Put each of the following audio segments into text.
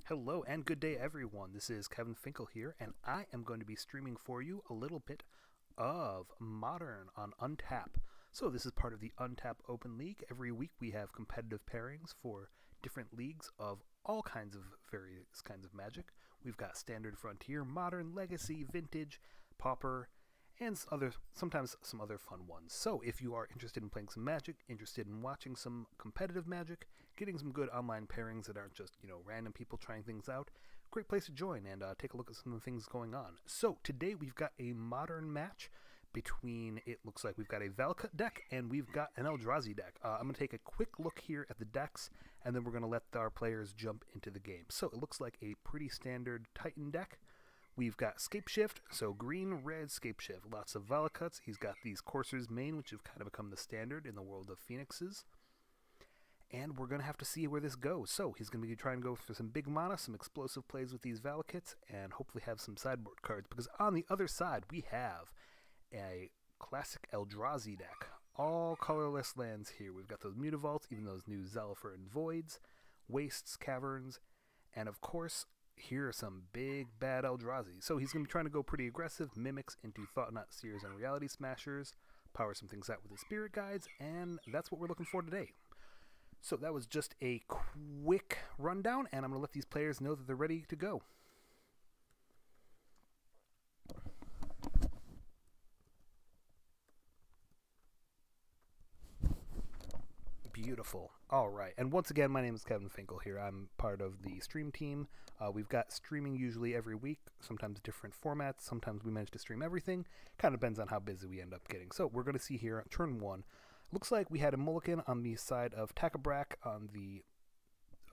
Hello and good day, everyone. This is Kevin Finkel here, and I am going to be streaming for you a little bit of Modern on Untap. So, this is part of the Untap Open League. Every week we have competitive pairings for different leagues of all kinds of various kinds of magic. We've got Standard, Frontier, Modern, Legacy, Vintage, Pauper, and sometimes some other fun ones. So if you are interested in playing some Magic, interested in watching some competitive Magic, getting some good online pairings that aren't just random people trying things out, great place to join and take a look at some of the things going on. So today we've got a Modern match between, it looks like we've got a Valakut deck and we've got an Eldrazi deck. I'm going to take a quick look here at the decks and then we're going to let our players jump into the game. So it looks like a pretty standard Titan deck. We've got Scapeshift, so green, red, Scapeshift. Lots of Valakuts. He's got these Courser's Mane, which have kind of become the standard in the world of Phoenixes. And we're going to have to see where this goes. So he's going to be trying to go for some big mana, some explosive plays with these Valakuts, and hopefully have some sideboard cards. Because on the other side, we have a classic Eldrazi deck. All colorless lands here. We've got those Mutavaults, even those new Zelifer and Voids, Wastes, Caverns, and of course, here are some big bad Eldrazi. So he's going to be trying to go pretty aggressive, mimics into Thought-Knot Seers and Reality Smashers, power some things out with his Spirit Guides, and that's what we're looking for today. So that was just a quick rundown, and I'm going to let these players know that they're ready to go. Beautiful. All right. And once again, my name is Kevin Finkel here. I'm part of the stream team. We've got streaming usually every week, sometimes different formats. Sometimes we manage to stream everything. Kind of depends on how busy we end up getting. So we're going to see here, turn one. Looks like we had a mulligan on the side of Takabrak on the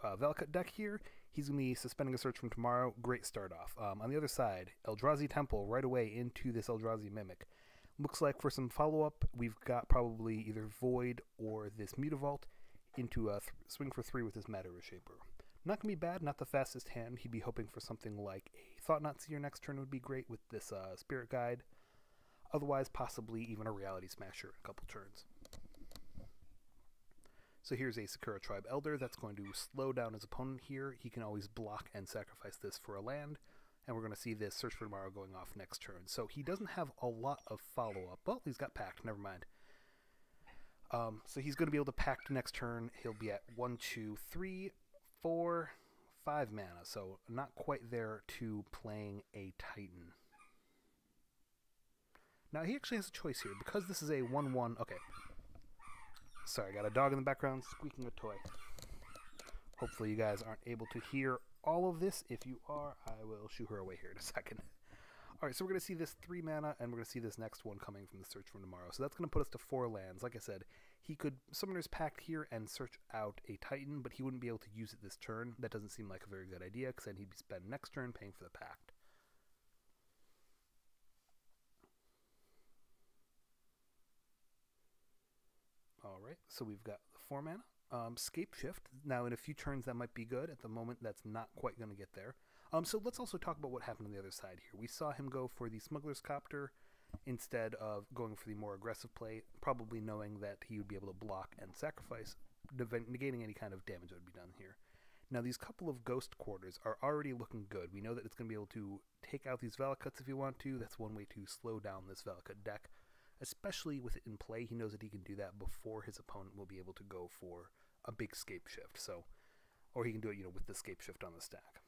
Valakut deck here. He's going to be suspending a search from tomorrow. Great start off. On the other side, Eldrazi Temple right away into this Eldrazi Mimic. Looks like for some follow-up, we've got probably either Void or this Mutavault into a swing for 3 with this Matter Reshaper. Not going to be bad, not the fastest hand. He'd be hoping for something like a Thought-Knot Seer next turn would be great with this Spirit Guide. Otherwise, possibly even a Reality Smasher in a couple turns. So here's a Sakura Tribe Elder that's going to slow down his opponent here. He can always block and sacrifice this for a land. And we're going to see this Search for Tomorrow going off next turn. So he doesn't have a lot of follow-up. Well, he's got Pact. Never mind. So he's going to be able to Pact next turn. He'll be at 1, 2, 3, 4, 5 mana. So not quite there to playing a Titan. Now he actually has a choice here. Because this is a 1-1... Okay. Sorry, I got a dog in the background squeaking a toy. Hopefully you guys aren't able to hear all of this. If you are, I will shoo her away here in a second. Alright, so we're going to see this 3 mana, and we're going to see this next one coming from the Search from Tomorrow. So that's going to put us to 4 lands. Like I said, he could Summoner's Pact here and search out a Titan, but he wouldn't be able to use it this turn. That doesn't seem like a very good idea, because then he'd be spending next turn paying for the Pact. Alright, so we've got the 4 mana. Scapeshift. Now, in a few turns, that might be good. At the moment, that's not quite going to get there. So let's also talk about what happened on the other side here. We saw him go for the Smuggler's Copter instead of going for the more aggressive play, probably knowing that he would be able to block and sacrifice, negating any kind of damage that would be done here. Now, these couple of Ghost Quarters are already looking good. We know that it's going to be able to take out these Valakuts if you want to. That's one way to slow down this Valakut deck. Especially with it in play, he knows that he can do that before his opponent will be able to go for a big Scapeshift. So, or he can do it, with the Scapeshift on the stack.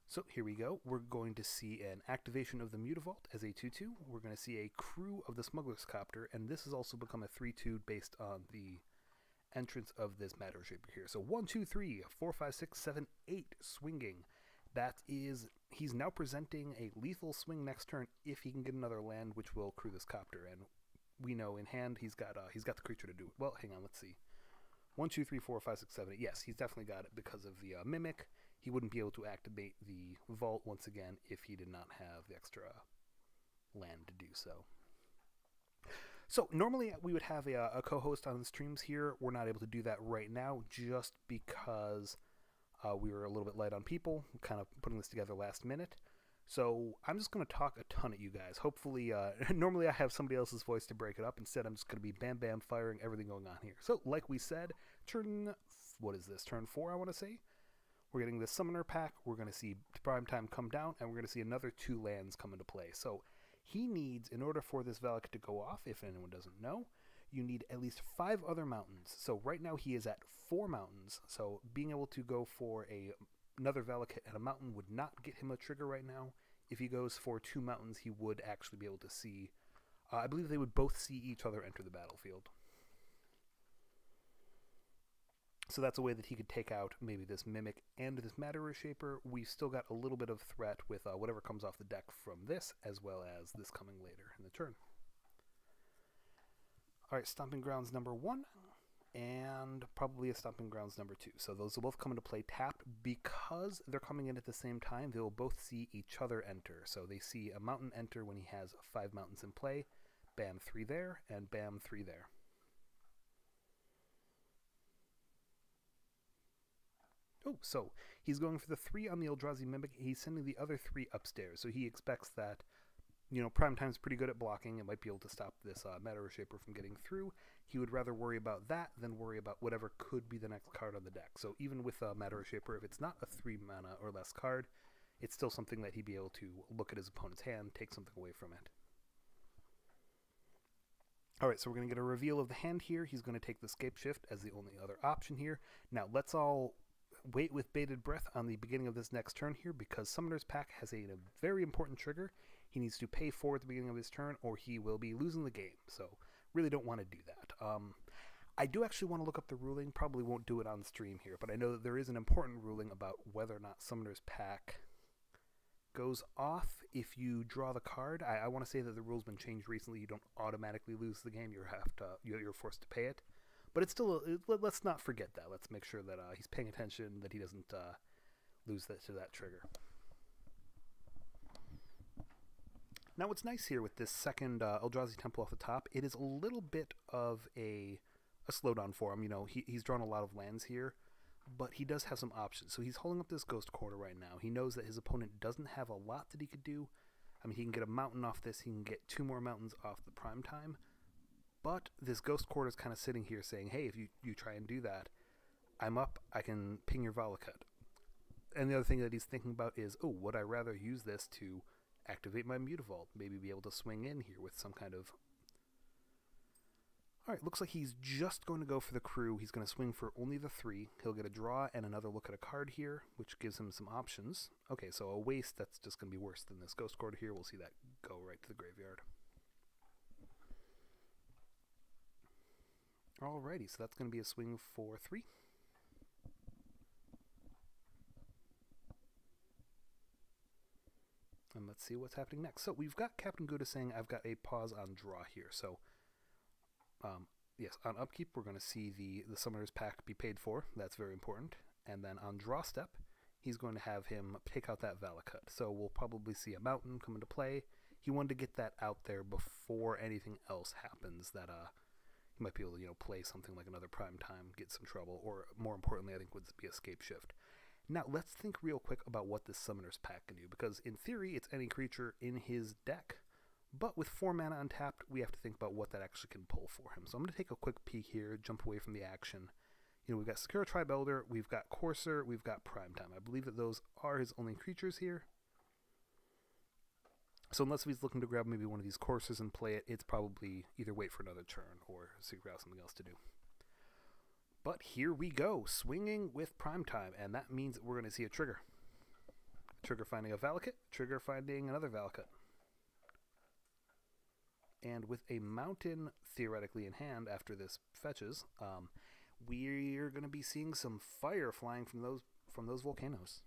So here we go. We're going to see an activation of the Mutavault as a 2-2. We're going to see a crew of the Smuggler's Copter, and this has also become a 3-2 based on the entrance of this Matter Reshaper here. So 1, 2, 3, 4, 5, 6, 7, 8 swinging. That is, he's now presenting a lethal swing next turn if he can get another land, which will crew this Copter. And we know in hand he's got the creature to do it. Well, hang on, let's see. 1, 2, 3, 4, 5, 6, 7, 8. Yes, he's definitely got it because of the Mimic. He wouldn't be able to activate the Vault once again if he did not have the extra land to do so. So normally we would have a co-host on the streams here. We're not able to do that right now just because we were a little bit light on people, kind of putting this together last minute. So I'm just going to talk a ton at you guys. Hopefully, normally I have somebody else's voice to break it up. Instead, I'm just going to be bam, bam, firing everything going on here. So like we said, turn what is this, turn 4, I want to say. We're getting this Summoner pack, we're going to see Primetime come down, and we're going to see another 2 lands come into play. So he needs, in order for this Valakut to go off, if anyone doesn't know, you need at least 5 other mountains. So right now he is at 4 mountains, so being able to go for another Valakut at a mountain would not get him a trigger right now. If he goes for 2 mountains, he would actually be able to see, I believe they would both see each other enter the battlefield. So that's a way that he could take out maybe this Mimic and this Matter Shaper. We've still got a little bit of threat with whatever comes off the deck from this, as well as this coming later in the turn. Alright, Stomping Grounds number 1, and probably a Stomping Grounds number 2. So those will both come into play tapped. Because they're coming in at the same time, they will both see each other enter. So they see a mountain enter when he has 5 mountains in play. Bam, 3 there, and bam, 3 there. Oh, so he's going for the 3 on the Eldrazi Mimic. He's sending the other 3 upstairs. So he expects that, you know, Primetime's pretty good at blocking. It might be able to stop this Matter Shaper from getting through. He would rather worry about that than worry about whatever could be the next card on the deck. So even with Matter Shaper, if it's not a 3 mana or less card, it's still something that he'd be able to look at his opponent's hand, take something away from it. Alright, so we're going to get a reveal of the hand here. He's going to take the Scape Shift as the only other option here. Now, let's all wait with bated breath on the beginning of this next turn here, because Summoner's Pack has a very important trigger. He needs to pay 4 at the beginning of his turn, or he will be losing the game. So, really don't want to do that. I do actually want to look up the ruling. Probably won't do it on stream here, but I know that there is an important ruling about whether or not Summoner's Pack goes off if you draw the card. I want to say that the rule's been changed recently. You don't automatically lose the game. You're forced to pay it. But it's still, let's not forget that. Let's make sure that he's paying attention, that he doesn't lose that to that trigger. Now what's nice here with this second Eldrazi Temple off the top, it is a little bit of a slowdown for him. You know, he's drawn a lot of lands here, but he does have some options. So he's holding up this Ghost Quarter right now. He knows that his opponent doesn't have a lot that he could do. I mean, he can get a mountain off this, he can get 2 more mountains off the Primetime. But this Ghost Quarter is kind of sitting here saying, hey, if you try and do that, I'm up, I can ping your Valakut. And the other thing that he's thinking about is, oh, would I rather use this to activate my Mutavault? Maybe be able to swing in here with some kind of... Alright, looks like he's just going to go for the crew. He's going to swing for only the 3. He'll get a draw and another look at a card here, which gives him some options. Okay, so a waste, that's just going to be worse than this Ghost Quarter here. We'll see that go right to the graveyard. Alrighty, so that's going to be a swing for 3. And let's see what's happening next. So we've got Captain Gouda saying I've got a pause on draw here. So, yes, on upkeep we're going to see the Summoner's Pack be paid for. That's very important. And then on draw step, he's going to have him take out that Valakut. So we'll probably see a mountain come into play. He wanted to get that out there before anything else happens that he might be able to, you know, play something like another Primetime, get some trouble, or more importantly, I think would be a Scape Shift. Now, let's think real quick about what this Summoner's Pack can do, because in theory, it's any creature in his deck, but with 4 mana untapped, we have to think about what that actually can pull for him. So I'm going to take a quick peek here, jump away from the action. You know, we've got Sakura Tribe Elder, we've got Courser, we've got Primetime. I believe that those are his only creatures here. So unless he's looking to grab maybe one of these Coursers and play it, it's probably either wait for another turn or figure out something else to do. But here we go, swinging with Primetime, and that means that we're going to see a trigger. Trigger finding a Valakut, trigger finding another Valakut. And with a mountain theoretically in hand after this fetches, we're going to be seeing some fire flying from those volcanoes.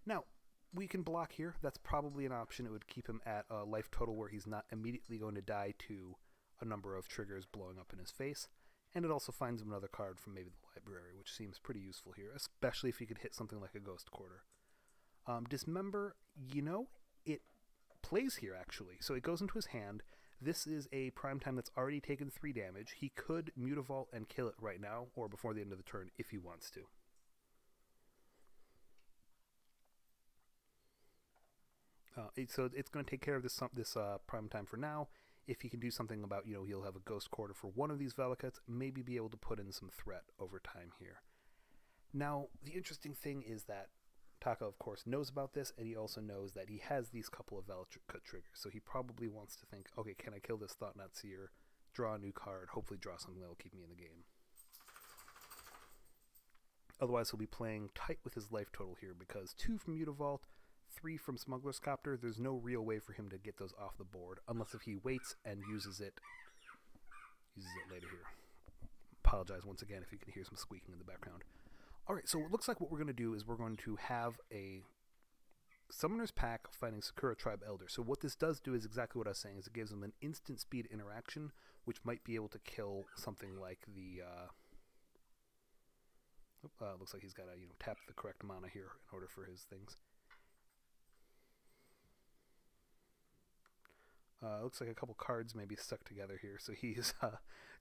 Now, we can block here. That's probably an option. It would keep him at a life total where he's not immediately going to die to a number of triggers blowing up in his face. And it also finds him another card from maybe the library, which seems pretty useful here, especially if he could hit something like a Ghost Quarter. Dismember, you know, it plays here actually. So it goes into his hand. This is a Primetime that's already taken 3 damage. He could Mutavault and kill it right now or before the end of the turn if he wants to. So it's going to take care of this Primetime for now. if he can do something about, he'll have a Ghost Quarter for one of these Valakuts, maybe be able to put in some threat over time here. Now, the interesting thing is that Taka, of course, knows about this, and he also knows that he has these couple of Valakut triggers, so he probably wants to think, okay, can I kill this Thought-Knot Seer, draw a new card, hopefully draw something that will keep me in the game. Otherwise, he'll be playing tight with his life total here, because 2 from Mutavault, 3 from Smuggler's Copter, there's no real way for him to get those off the board, unless if he waits and uses it later here. Apologize once again if you can hear some squeaking in the background. Alright, so it looks like what we're going to do is we're going to have a Summoner's Pack fighting Sakura Tribe Elder. So what this does do is exactly what I was saying, is it gives them an instant speed interaction, which might be able to kill something like the... looks like he's got to tap the correct mana here in order for his things. Looks like a couple cards maybe stuck together here, so he's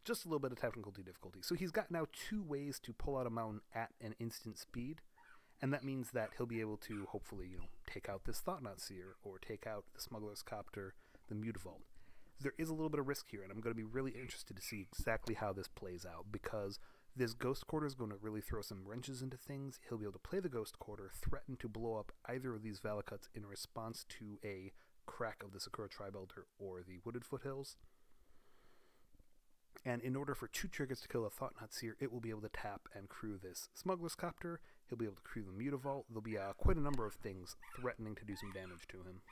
just a little bit of technical difficulty. So he's got now 2 ways to pull out a mountain at an instant speed, and that means that he'll be able to hopefully take out this Thought-Knot Seer, or take out the Smuggler's Copter, the Mutavault. There is a little bit of risk here, and I'm going to be really interested to see exactly how this plays out, because this Ghost Quarter is going to really throw some wrenches into things. He'll be able to play the Ghost Quarter, threaten to blow up either of these Valakuts in response to a crack of the Sakura Tribe Elder or the Wooded Foothills. And in order for 2 triggers to kill a Thought-Knot Seer, it will be able to tap and crew this Smuggler's Copter. He'll be able to crew the Mutavault. There'll be quite a number of things threatening to do some damage to him.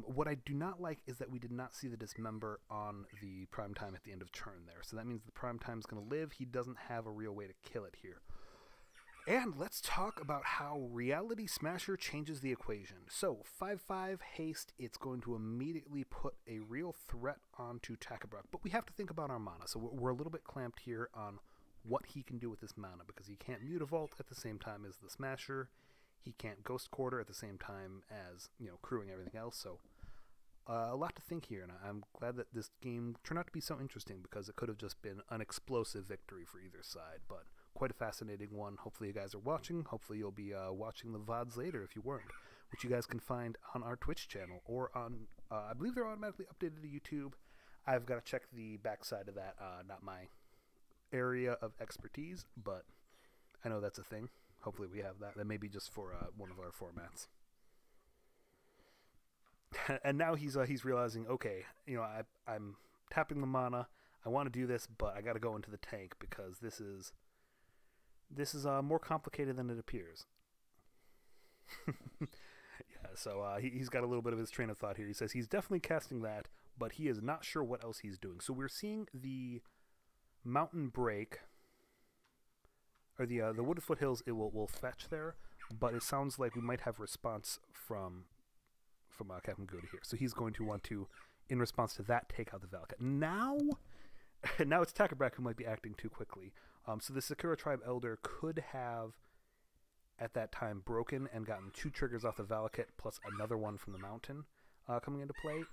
What I do not like is that we did not see the Dismember on the Prime Time at the end of turn there. So that means the Prime Time is going to live. He doesn't have a real way to kill it here. And let's talk about how Reality Smasher changes the equation. So, 5/5 haste, it's going to immediately put a real threat onto Takabrak. But we have to think about our mana. So we're a little bit clamped here on what he can do with this mana, because he can't Mutavault at the same time as the Smasher. He can't Ghost Quarter at the same time as, crewing everything else. So, a lot to think here, and I'm glad that this game turned out to be so interesting, because it could have just been an explosive victory for either side, but quite a fascinating one. Hopefully you guys are watching. Hopefully you'll be watching the VODs later if you weren't, which you guys can find on our Twitch channel, or on, I believe they're automatically updated to YouTube. I've got to check the backside of that, not my area of expertise, but I know that's a thing. Hopefully we have that. That may be just for one of our formats. And now he's realizing, okay, I'm tapping the mana. I want to do this, but I got to go into the tank, because this is more complicated than it appears. Yeah, so he's got a little bit of his train of thought here. He says he's definitely casting that, but he is not sure what else he's doing. So we're seeing the Mountain Break, or the Wooded Foothills. It will fetch there, but it sounds like we might have response from Captain Gouda here. So he's going to want to, in response to that, take out the Valakut. Now it's Takabrak who might be acting too quickly. So the Sakura Tribe Elder could have, at that time, broken and gotten 2 triggers off the Valakut, plus another one from the mountain coming into play.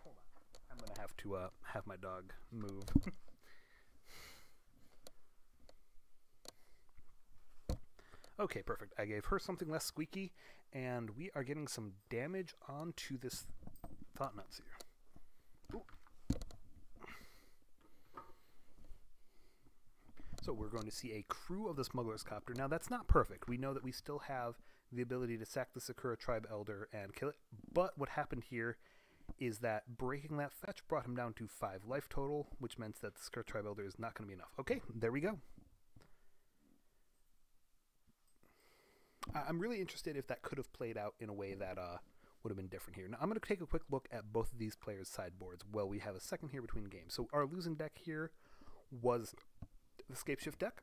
Hold on. I'm going to have to have my dog move. Okay, perfect. I gave her something less squeaky, and we are getting some damage onto this Thought-Knot Seer. Ooh. So we're going to see a crew of the Smuggler's Copter. Now, that's not perfect. We know that we still have the ability to sack the Sakura Tribe Elder and kill it, but what happened here is that breaking that fetch brought him down to 5 life total, which meant that the Sakura Tribe Elder is not going to be enough. Okay, there we go. I'm really interested if that could have played out in a way that would have been different here. Now, I'm going to take a quick look at both of these players' sideboards while we have a second here between games. So our losing deck here was the Scapeshift deck.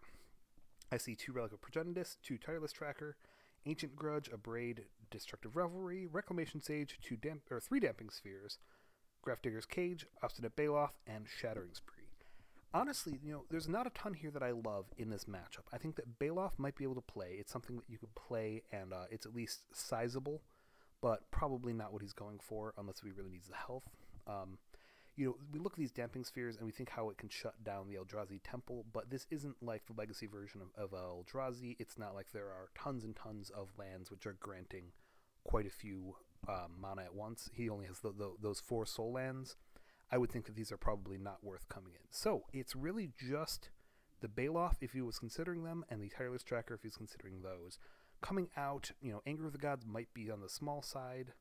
I see 2 Relic of Progenitus, 2 Tireless Tracker, Ancient Grudge, Abrade, Destructive Revelry, Reclamation Sage, 3 Damping Spheres, Grafdigger's Cage, Obstinate Baloth, and Shattering Spree. Honestly, there's not a ton here that I love in this matchup. I think that Baloth might be able to play. It's something that you could play, and it's at least sizable, but probably not what he's going for unless he really needs the health. We look at these Damping Spheres and we think how it can shut down the Eldrazi Temple, but this isn't like the Legacy version of Eldrazi. It's not like there are tons and tons of lands which are granting quite a few mana at once. He only has those 4 soul lands. I would think that these are probably not worth coming in. So it's really just the Baloth if he was considering them, and the Tireless Tracker if he's considering those. Coming out, Anger of the Gods might be on the small side.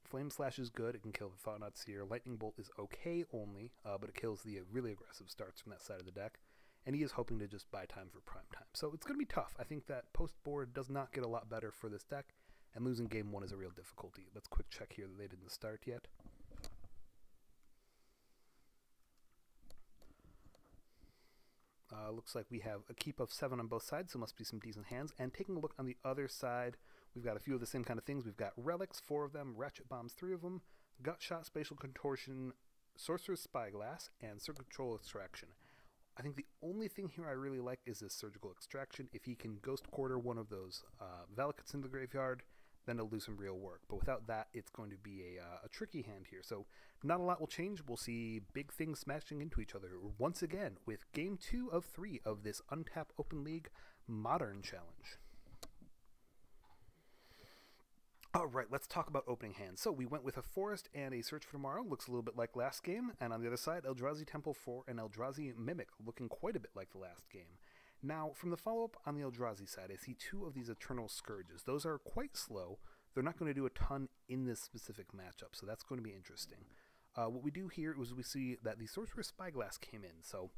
Flame Slash is good. It can kill the Thought-Knot Seer. Lightning Bolt is okay only, but it kills the really aggressive starts from that side of the deck. And he is hoping to just buy time for prime time. So it's going to be tough. I think that post-board does not get a lot better for this deck, and losing game 1 is a real difficulty. Let's quick check here that they didn't start yet. Looks like we have a keep of 7 on both sides, so must be some decent hands. And taking a look on the other side, we've got a few of the same kind of things. We've got Relics, 4 of them, Ratchet Bombs, 3 of them, Gut Shot, Spatial Contortion, Sorcerer's Spyglass, and Surgical Extraction. I think the only thing here I really like is this Surgical Extraction. If he can Ghost Quarter one of those Valakuts in the graveyard, then it'll do some real work. But without that, it's going to be a tricky hand here. So not a lot will change. We'll see big things smashing into each other once again with Game 2 of 3 of this Untap Open League Modern Challenge. Alright, let's talk about opening hands. So we went with a Forest and a Search for Tomorrow. Looks a little bit like last game. And on the other side, Eldrazi Temple 4 and Eldrazi Mimic, looking quite a bit like the last game. Now, from the follow-up on the Eldrazi side, I see 2 of these Eternal Scourges. Those are quite slow. They're not going to do a ton in this specific matchup, so that's going to be interesting. What we do here is we see that the Sorcerer's Spyglass came in, so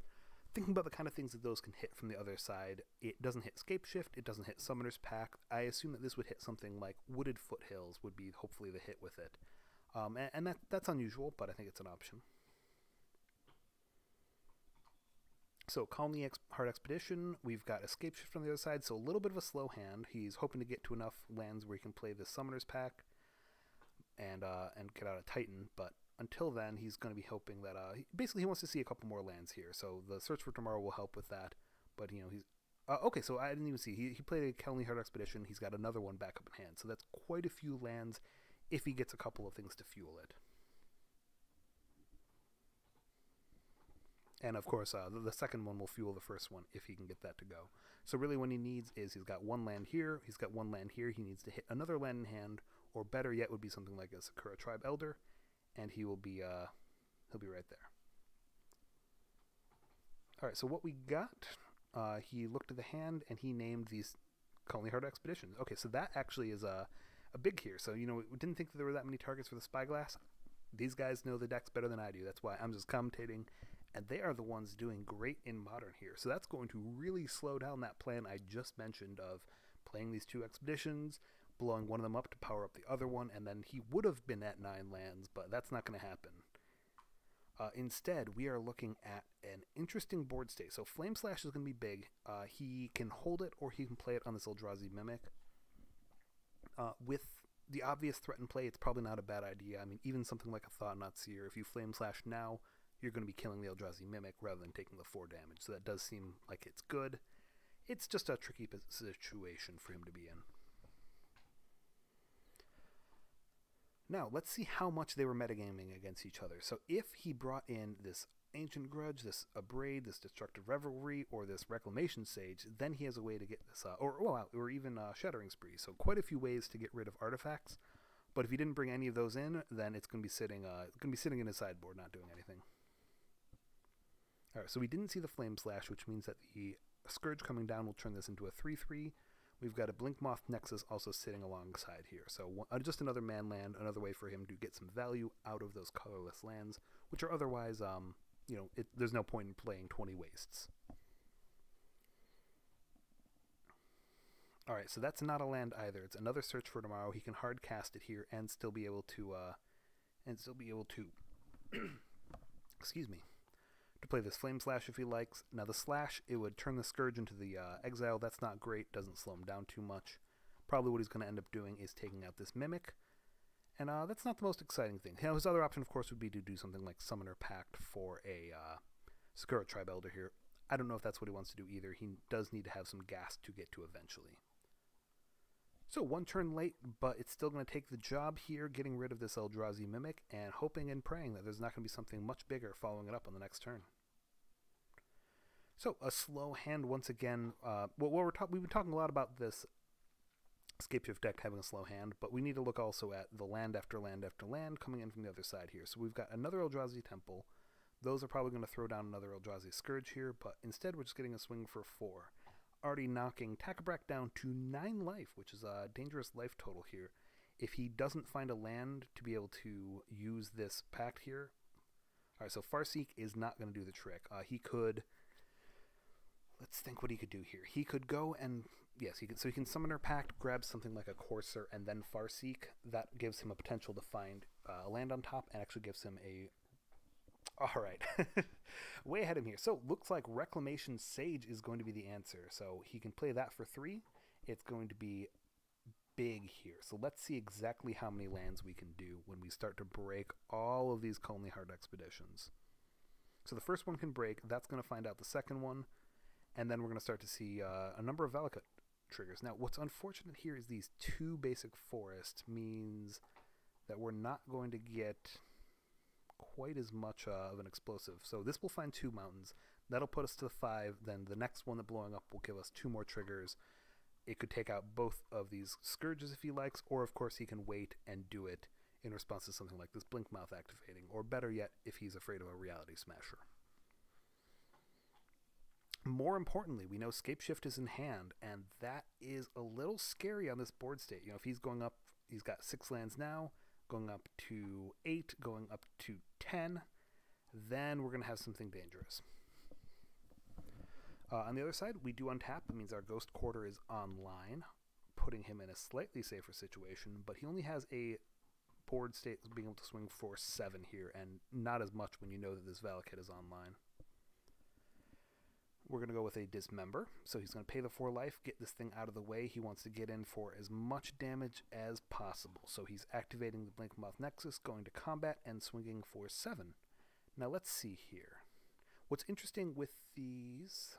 thinking about the kind of things that those can hit from the other side, it doesn't hit Scapeshift, it doesn't hit Summoner's Pact. I assume that this would hit something like Wooded Foothills would be hopefully the hit with it. And that's unusual, but I think it's an option. So Colony Heart Expedition, we've got Escape Shift on the other side, so a little bit of a slow hand. He's hoping to get to enough lands where he can play the Summoner's Pact and get out a Titan, but until then, he's going to be hoping that, basically he wants to see a couple more lands here, so the Search for Tomorrow will help with that, but, he's, okay, so I didn't even see, he played a Colony Heart Expedition, he's got another one back up in hand, so that's quite a few lands if he gets a couple of things to fuel it. And of course, the second one will fuel the first one if he can get that to go. So really what he needs is he's got 1 land here, he's got 1 land here, he needs to hit another land in hand, or better yet would be something like a Sakura Tribe Elder, and he'll be right there. Alright, so what we got, he looked at the hand and he named these Colony Heart Expeditions. Okay, so that actually is a big here. So, we didn't think that there were that many targets for the Spyglass. These guys know the decks better than I do. That's why I'm just commentating. And they are the ones doing great in Modern here. So that's going to really slow down that plan I just mentioned of playing these 2 expeditions, blowing one of them up to power up the other one, and then he would have been at 9 lands, but that's not going to happen. Instead, we are looking at an interesting board state. So Flame Slash is going to be big. He can hold it, or he can play it on this Eldrazi Mimic. With the obvious threat in play, it's probably not a bad idea. I mean, even something like a Thought-Knot Seer, if you Flame Slash now, you're going to be killing the Eldrazi Mimic rather than taking the 4 damage. So that does seem like it's good. It's just a tricky situation for him to be in. Now, let's see how much they were metagaming against each other. So if he brought in this Ancient Grudge, this Abrade, this Destructive Revelry, or this Reclamation Sage, then he has a way to get this, or even Shattering Spree. So quite a few ways to get rid of artifacts. But if he didn't bring any of those in, then it's going to be sitting in his sideboard, not doing anything. Alright, so we didn't see the Flame Slash, which means that the Scourge coming down will turn this into a 3/3. We've got a Blinkmoth Nexus also sitting alongside here. So just another man land, another way for him to get some value out of those colorless lands, which are otherwise, there's no point in playing 20 wastes. Alright, so that's not a land either. It's another Search for Tomorrow. He can hard cast it here and still be able to, excuse me, to play this Flame Slash if he likes. Now the Slash, it would turn the Scourge into the Exile. That's not great, doesn't slow him down too much. Probably what he's going to end up doing is taking out this Mimic, and that's not the most exciting thing. His other option, of course, would be to do something like Summoner Pact for a Sakura Tribe Elder here. I don't know if that's what he wants to do either. He does need to have some gas to get to eventually. So 1 turn late, but it's still going to take the job here, getting rid of this Eldrazi Mimic, and hoping and praying that there's not going to be something much bigger following it up on the next turn. So a slow hand once again. We've been talking a lot about this Scapeshift deck having a slow hand, but we need to look also at the land after land after land coming in from the other side here. So we've got another Eldrazi Temple. Those are probably going to throw down another Eldrazi Scourge here, but instead we're just getting a swing for 4. Already knocking Takabrak down to 9 life, which is a dangerous life total here. If he doesn't find a land to be able to use this pact here... Alright, so Farseek is not going to do the trick. He could... Let's think what he could do here. He could go and... Yes, he can summon her pact, grab something like a Courser, and then Farseek. That gives him a potential to find a land on top, and actually gives him a... Alright. Way ahead of him here. So, looks like Reclamation Sage is going to be the answer. So, he can play that for 3. It's going to be big here. So, let's see exactly how many lands we can do when we start to break all of these Coney Hard Expeditions. So, the first one can break. That's going to find out the second one. And then we're going to start to see a number of Valakut triggers. Now, what's unfortunate here is these 2 basic forests means that we're not going to get quite as much of an explosive. So this will find 2 mountains. That'll put us to 5. Then the next one that blowing up will give us 2 more triggers. It could take out both of these Scourges if he likes, or of course he can wait and do it in response to something like this Blinkmouth activating, or better yet, if he's afraid of a Reality Smasher. More importantly, we know Scapeshift is in hand, and that is a little scary on this board state. You know, if he's going up, he's got 6 lands now, going up to 8, going up to 10, then we're going to have something dangerous. On the other side, we do untap. It means our Ghost Quarter is online, putting him in a slightly safer situation, but he only has a board state being able to swing for 7 here, and not as much when you know that this Valakut is online. We're going to go with a Dismember, so he's going to pay the 4 life, get this thing out of the way. He wants to get in for as much damage as possible, so he's activating the Blinkmouth Nexus, going to combat, and swinging for 7. Now let's see here. What's interesting with these...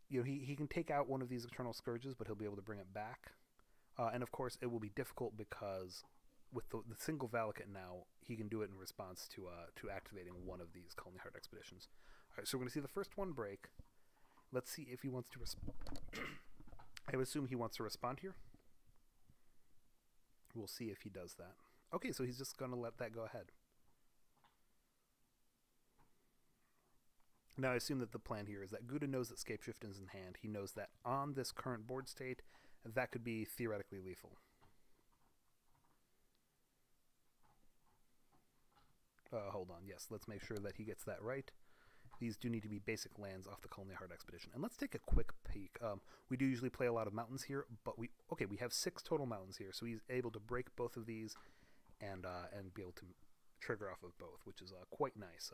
you know, he can take out one of these Eternal Scourges, but he'll be able to bring it back. And of course, it will be difficult because with the single Valakut now, he can do it in response to activating one of these Colony Heart Expeditions. All right, so we're going to see the first one break. Let's see if he wants to respond. I would assume he wants to respond here. We'll see if he does that. Okay, so he's just going to let that go ahead. Now, I assume that the plan here is that Gouda knows that Scapeshift is in hand. He knows that on this current board state, that could be theoretically lethal. Hold on, yes, let's make sure that he gets that right. These do need to be basic lands off the Colony Heart Expedition. And let's take a quick peek. We do usually play a lot of mountains here, but we have 6 total mountains here, so he's able to break both of these and be able to trigger off of both, which is quite nice.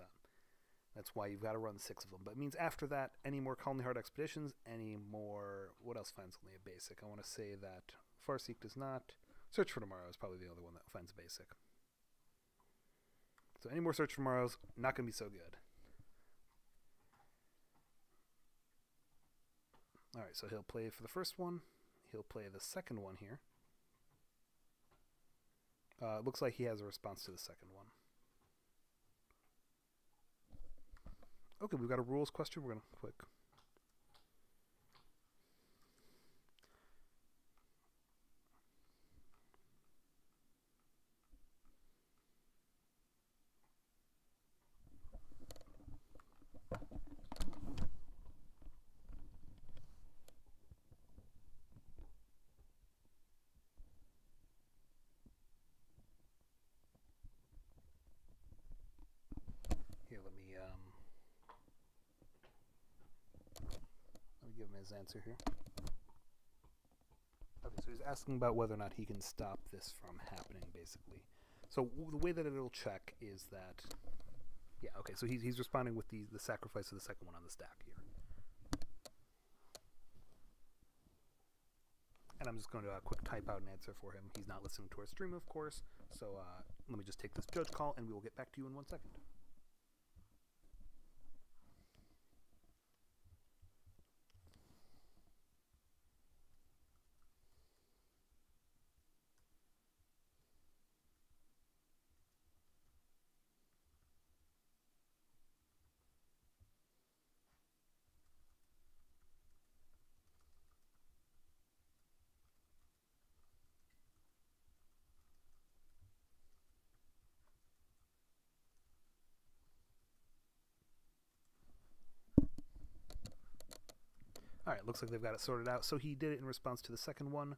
That's why you've got to run 6 of them. But it means after that, any more Colony Heart Expeditions, any more... What else finds only a basic? I want to say that Farseek does not. Search for Tomorrow is probably the other one that finds a basic. So any more Search for Tomorrows, not going to be so good. Alright, so he'll play for the first one. He'll play the second one here. It looks like he has a response to the second one. Okay, we've got a rules question. We're going to click. Here, let me give him his answer here. Okay, so he's asking about whether or not he can stop this from happening, basically. So the way that it'll check is that... Yeah, okay, so he's responding with the sacrifice of the second one on the stack here. And I'm just going to quick type out an answer for him. He's not listening to our stream, of course. So let me just take this judge call, and we will get back to you in 1 second. Alright, looks like they've got it sorted out. So he did it in response to the second one.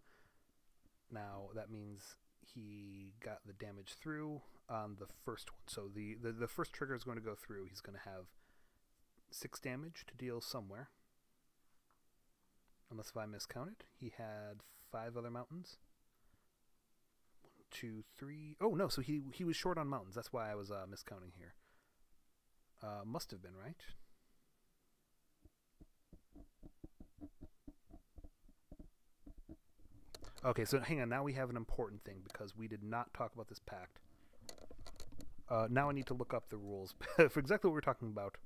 Now that means he got the damage through on the first one. So the first trigger is going to go through. He's going to have 6 damage to deal somewhere. Unless if I miscounted. He had 5 other mountains. 1, 2, 3. Oh, no, so he was short on mountains. That's why I was miscounting here. Must have been, right? Okay, so hang on. Now we have an important thing because we did not talk about this pact. Now I need to look up the rules for exactly what we're talking about.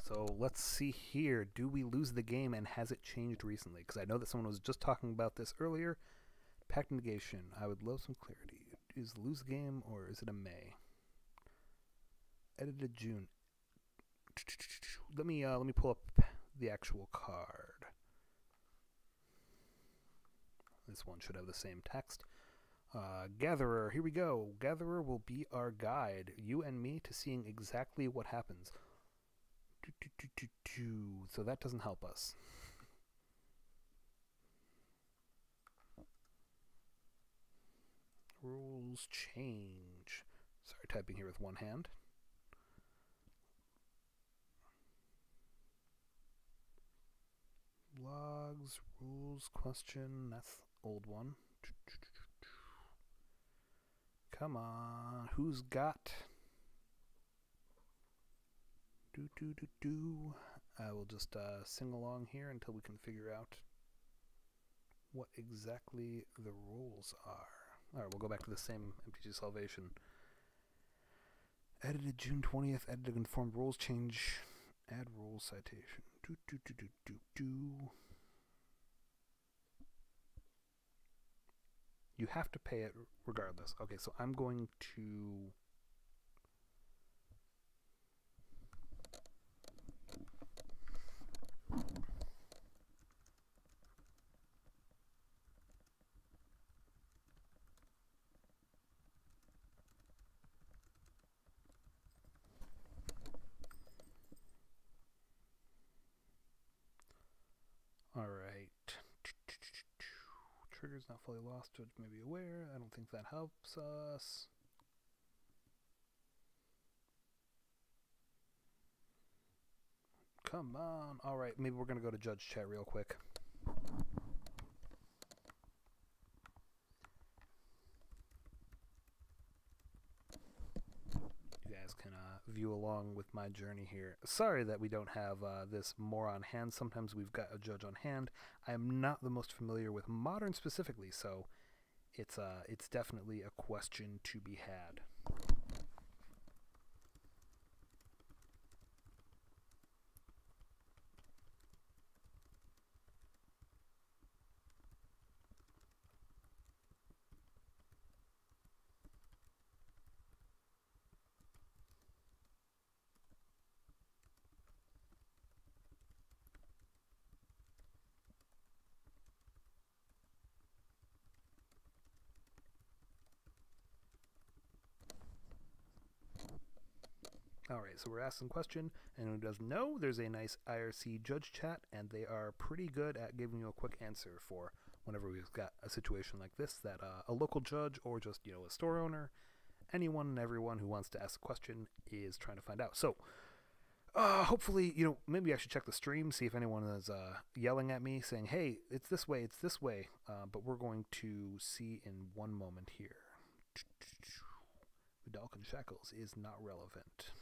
So let's see here. Do we lose the game, and has it changed recently? Because I know that someone was just talking about this earlier. Pact negation. I would love some clarity. Is lose the game, or is it a May? Edited June. Let me pull up the actual card. This one should have the same text. Gatherer. Here we go. Gatherer will be our guide, you and me, to seeing exactly what happens. So that doesn't help us. Rules change. Sorry, typing here with one hand. Logs, rules, question. That's old one. Come on. Who's got? I will just sing along here until we can figure out what exactly the rules are. Alright, we'll go back to the same MTG Salvation. Edited June 20th, edited informed rules change. Add rules citation. You have to pay it regardless. Okay, so I'm going to... Alright. Trigger's not fully lost, judge may be aware. I don't think that helps us. Come on. Alright, maybe we're going to go to judge chat real quick. You guys can view along with my journey here. Sorry that we don't have this more on hand. Sometimes we've got a judge on hand. I am not the most familiar with Modern specifically, so it's definitely a question to be had. Alright, so we're asking question, and who doesn't know, there's a nice IRC judge chat, and they are pretty good at giving you a quick answer for whenever we've got a situation like this, that a local judge or just, you know, a store owner, anyone and everyone who wants to ask a question is trying to find out. So, hopefully, you know, maybe I should check the stream, see if anyone is yelling at me, saying, hey, it's this way, but we're going to see in one moment here. Vidalcan Shackles is not relevant.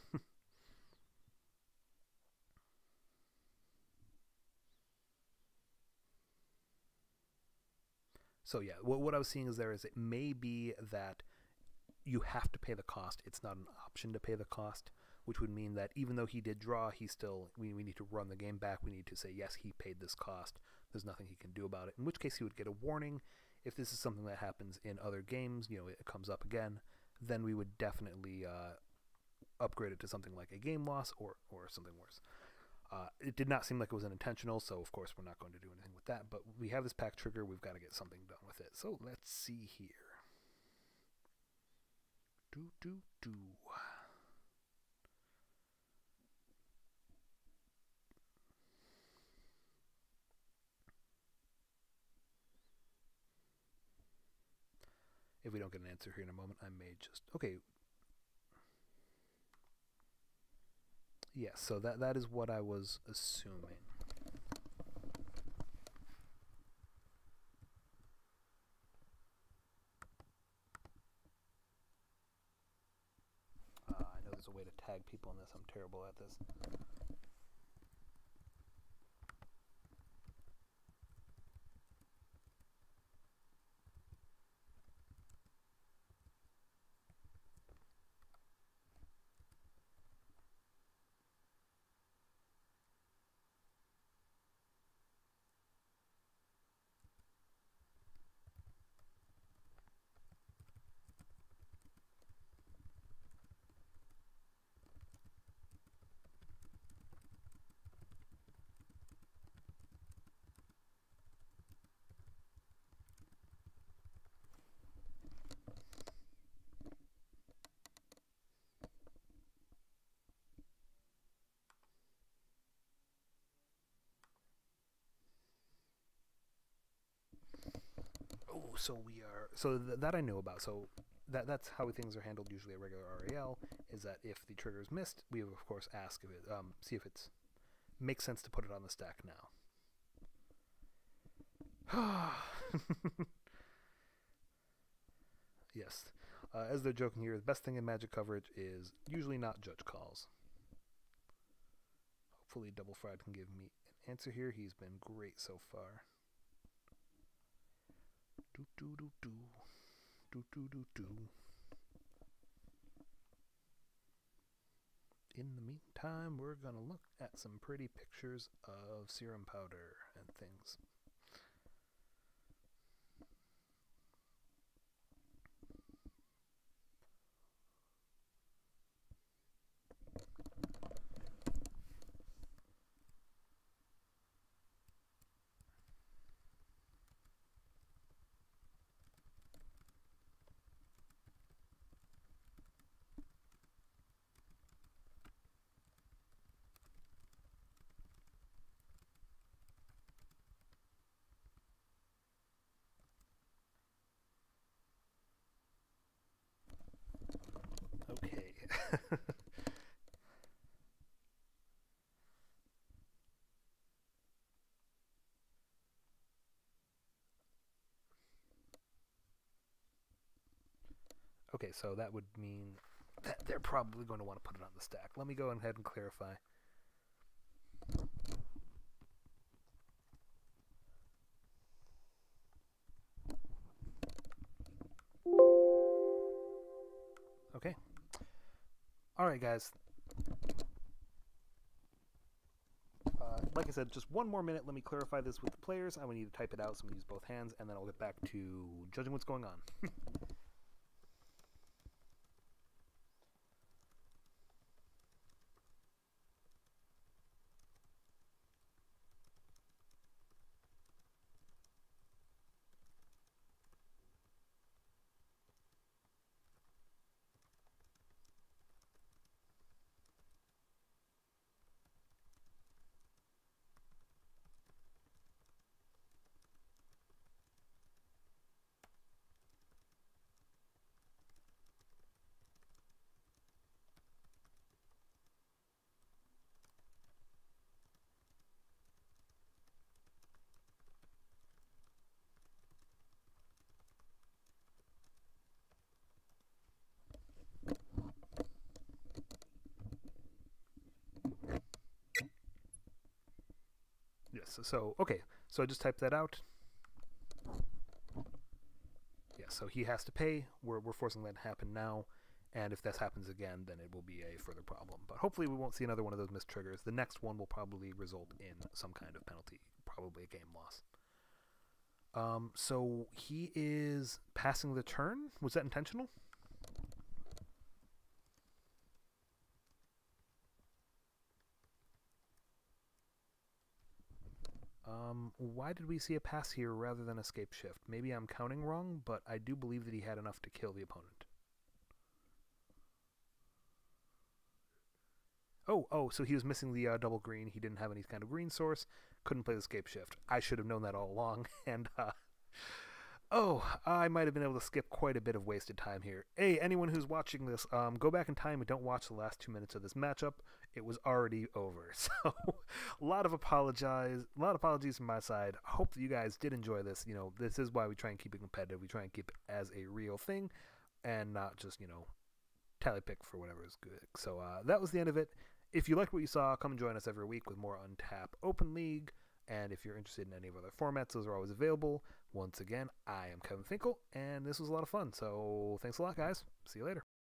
So yeah, what I was seeing is it may be that you have to pay the cost. It's not an option to pay the cost, which would mean that even though he did draw, we need to run the game back. We need to say, yes, he paid this cost. There's nothing he can do about it, in which case he would get a warning. If this is something that happens in other games, you know, it comes up again, then we would definitely upgrade it to something like a game loss or something worse. It did not seem like it was unintentional, so of course we're not going to do anything with that, but we have this pack trigger. We've got to get something done with it. So let's see here. Do. If we don't get an answer here in a moment, I may just... Okay. Yes, so that is what I was assuming. I know there's a way to tag people in this. I'm terrible at this. So we are, so that I know about. So that's how things are handled usually at regular RAL, is that if the trigger is missed, we of course ask if it, see if it's makes sense to put it on the stack now. Yes. As they're joking here, the best thing in Magic coverage is usually not judge calls. Hopefully Double Fried can give me an answer here. He's been great so far. In the meantime, we're going to look at some pretty pictures of serum powder and things. Okay. Okay, so that would mean that they're probably going to want to put it on the stack. Let me go ahead and clarify. Okay. Alright, guys. Like I said, just one more minute. Let me clarify this with the players. I would need to type it out, so I'm going to use both hands, and then I'll get back to judging what's going on. Yes, so, okay. So I just typed that out. Yeah, so he has to pay. We're forcing that to happen now. And if this happens again, then it will be a further problem. But hopefully we won't see another one of those missed triggers. The next one will probably result in some kind of penalty, probably a game loss. So he is passing the turn. Was that intentional? Why did we see a pass here rather than escape shift? Maybe I'm counting wrong, but I do believe that he had enough to kill the opponent. Oh, so he was missing the double green. He didn't have any kind of green source. Couldn't play the escape shift. I should have known that all along, and, I might have been able to skip quite a bit of wasted time here. Hey, anyone who's watching this, go back in time and don't watch the last 2 minutes of this matchup. It was already over. So, a lot of apologies from my side. I hope that you guys did enjoy this. You know, this is why we try and keep it competitive. We try and keep it as a real thing and not just, tally pick for whatever is good. So, that was the end of it. If you liked what you saw, come and join us every week with more Untap Open League. And if you're interested in any of other formats, those are always available. Once again, I am Kevin Finkel, and this was a lot of fun. So thanks a lot, guys. See you later.